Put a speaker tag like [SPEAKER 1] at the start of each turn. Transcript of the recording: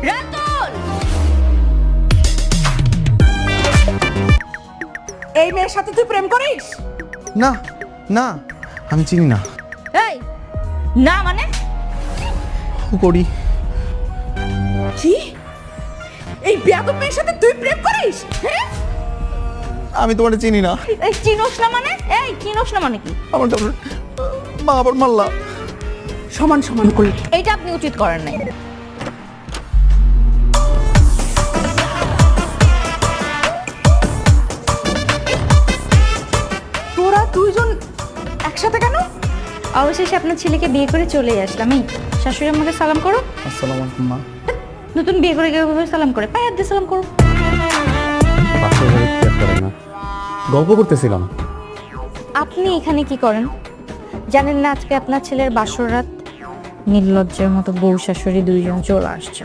[SPEAKER 1] রাতুল!
[SPEAKER 2] এই মেয়ের সাথে তুই প্রেম করিস?
[SPEAKER 3] না না, আমি চিনি না।
[SPEAKER 1] এই না মানে?
[SPEAKER 3] করি।
[SPEAKER 2] কি? এই বেয়াদব মেয়ের সাথে তুই প্রেম করিস? হ্যাঁ?
[SPEAKER 3] আমি তোমার চিনি না।
[SPEAKER 1] এই চিনোস না মানে? এই চিনোস না মানে কি?
[SPEAKER 3] আমার মা আবার মারলা।
[SPEAKER 2] সমান সমান করলি।
[SPEAKER 1] এইটা আপনি উচিত করেন নাই।
[SPEAKER 2] তোরা দুইজন একসাথে কেন?
[SPEAKER 1] অবশেষে আপনার ছেলেকে বিয়ে করে চলে আসলাম। এই শাশুড়ি আমাকে সালাম করো।
[SPEAKER 3] আসসালামু আলাইকুম মা।
[SPEAKER 1] নতুন বিয়ে করে কেউ সালাম করে, পায়ে হাত দিয়ে সালাম করো।
[SPEAKER 4] বাসায় ঘরে কেয়ার করে না, গল্প করতেছিলাম।
[SPEAKER 1] আপনি এখানে কি করেন জানেন না? আজকে আপনার ছেলের বাসর রাত। নির্লজ্জের মতো বউ শাশুড়ি দুইজন চলে আসছে।